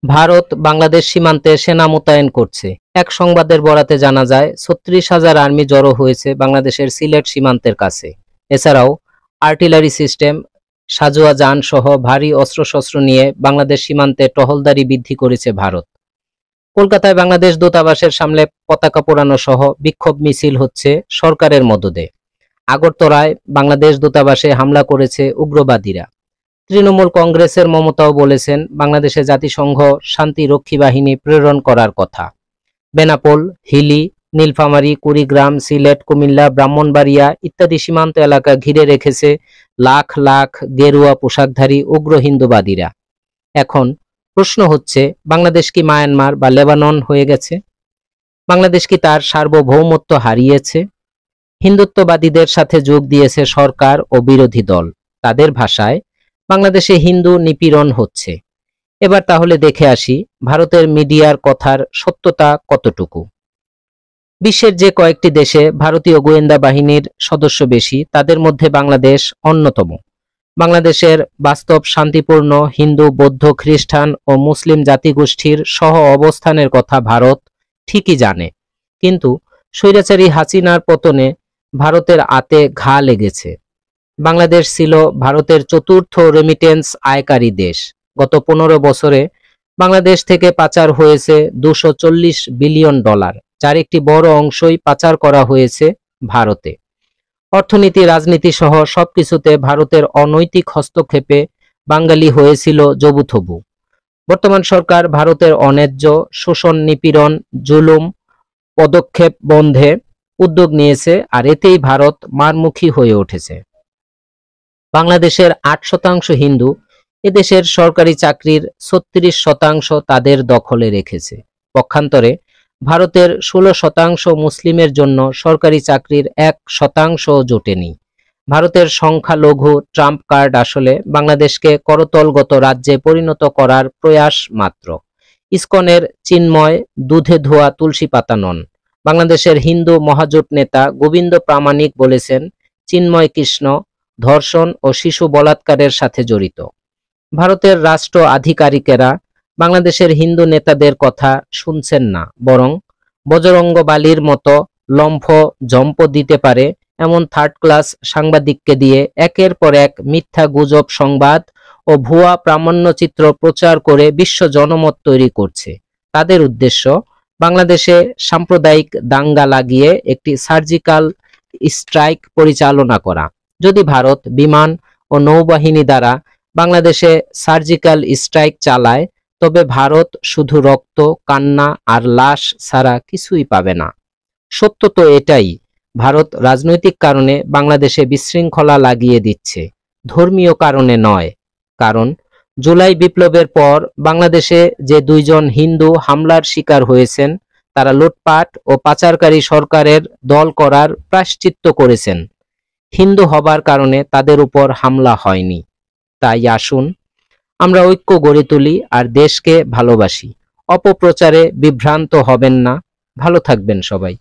ভারত বাংলাদেশ সীমান্তে সেনা মোতায়েন করছে। এক সংবাদের বরাতে জানা যায় ৩৬,০০০ আর্মি জড়ো হয়েছে বাংলাদেশের সিলেট সীমান্তের কাছে। এছাড়াও আর্টিলারি সিস্টেম, সাঁজোয়া যান সহ ভারী অস্ত্রশস্ত্র নিয়ে বাংলাদেশ সীমান্তে টহলদারি বৃদ্ধি করেছে ভারত। কলকাতায় বাংলাদেশ দূতাবাসের সামনে পতাকা পোড়ানো সহ বিক্ষোভ মিছিল হচ্ছে সরকারের মদদে। আগরতলায় বাংলাদেশ দূতাবাসে হামলা করেছে উগ্রবাদীরা। তৃণমূল কংগ্রেসের মমতাও বলেছেন বাংলাদেশে জাতিসংঘ শান্তিরক্ষী বাহিনী প্রেরণ করার কথা। বেনাপোল, হিলি, নীলফামারী, কুড়িগ্রাম, সিলেট, কুমিল্লা, ব্রাহ্মণবাড়িয়া ইত্যাদি সীমান্ত এলাকা ঘিরে রেখেছে লাখ লাখ গেরুয়া পোশাকধারী উগ্র হিন্দুবাদীরা। এখন প্রশ্ন হচ্ছে, বাংলাদেশ কি মায়ানমার বা লেবানন হয়ে গেছে? বাংলাদেশ কি তার সার্বভৌমত্ব হারিয়েছে? হিন্দুত্ববাদীদের সাথে যোগ দিয়েছে সরকার ও বিরোধী দল। তাদের ভাষায় বাংলাদেশে হিন্দু নিপীড়ন হচ্ছে। এবার তাহলে দেখে আসি ভারতের মিডিয়ার কথার সত্যতা কতটুকু। বিশ্বের যে কয়েকটি দেশে ভারতীয় গোয়েন্দা বাহিনীর সদস্য বেশি, তাদের মধ্যে বাংলাদেশ অন্যতম। বাংলাদেশের বাস্তব শান্তিপূর্ণ হিন্দু, বৌদ্ধ, খ্রিস্টান ও মুসলিম জাতিগোষ্ঠীর সহ অবস্থানের কথা ভারত ঠিকই জানে, কিন্তু স্বৈরাচারী হাসিনার পতনে ভারতের আতে ঘা লেগেছে। বাংলাদেশ ছিল ভারতের চতুর্থ রেমিটেন্স আয়কারী দেশ। গত 15 বছরে বাংলাদেশ থেকে পাচার হয়েছে $240 বিলিয়ন, যার একটি বড় অংশই পাচার করা হয়েছে ভারতে। অর্থনীতি, রাজনীতি সহ সবকিছুতে ভারতের অনৈতিক হস্তক্ষেপে বাঙালি হয়েছিল জবুথবু। বর্তমান সরকার ভারতের অন্যায্য শোষণ, নিপীড়ন, জুলুম পদক্ষেপ বন্ধে উদ্যোগ নিয়েছে, আর এতেই ভারত মারমুখী হয়ে উঠেছে। বাংলাদেশের 8% হিন্দু এদেশের সরকারি চাকরির 36% তাদের দখলে রেখেছে। পক্ষান্তরে ভারতের 16% মুসলিমের জন্য সরকারি চাকরির 1% জোটেনি। ভারতের সংখ্যালঘু ট্রাম্প কার্ড আসলে বাংলাদেশকে করতলগত রাজ্যে পরিণত করার প্রয়াস মাত্র। ইসকনের চিন্ময় দুধে ধোয়া তুলসী পাতা নন। বাংলাদেশের হিন্দু মহাজোট নেতা গোবিন্দ প্রামাণিক বলেছেন, চিন্ময় কৃষ্ণ ধর্ষণ ও শিশু বলাৎকারের সাথে জড়িত। ভারতের রাষ্ট্র আধিকারিকেরা বাংলাদেশের হিন্দু নেতাদের কথা শুনছেন না, বরং বজরঙ্গ বালির মতো লম্ফ জম্প দিতে পারে এমন থার্ড ক্লাস সাংবাদিককে দিয়ে একের পর এক মিথ্যা গুজব সংবাদ ও ভুয়া প্রামাণ্যচিত্র প্রচার করে বিশ্ব জনমত তৈরি করছে। তাদের উদ্দেশ্য বাংলাদেশে সাম্প্রদায়িক দাঙ্গা লাগিয়ে একটি সার্জিক্যাল স্ট্রাইক পরিচালনা করা। যদি ভারত বিমান ও নৌবাহিনী দ্বারা বাংলাদেশে সার্জিক্যাল স্ট্রাইক চালায়, তবে ভারত শুধু রক্ত, কান্না আর লাশ ছাড়া কিছুই পাবে না। সত্য তো এটাই, ভারত রাজনৈতিক কারণে বাংলাদেশে বিশৃঙ্খলা লাগিয়ে দিচ্ছে, ধর্মীয় কারণে নয়। কারণ জুলাই বিপ্লবের পর বাংলাদেশে যে 2 জন হিন্দু হামলার শিকার হয়েছেন, তারা লুটপাট ও পাচারকারী সরকারের দল করার প্রায়শ্চিত্ত করেছেন। হিন্দু হবার কারণে তাদের উপর হামলা হয়নি। তাই আসুন আমরা ঐক্য গড়ে তুলি আর দেশকে ভালোবাসি। অপপ্রচারে বিভ্রান্ত হবেন না। ভালো থাকবেন সবাই।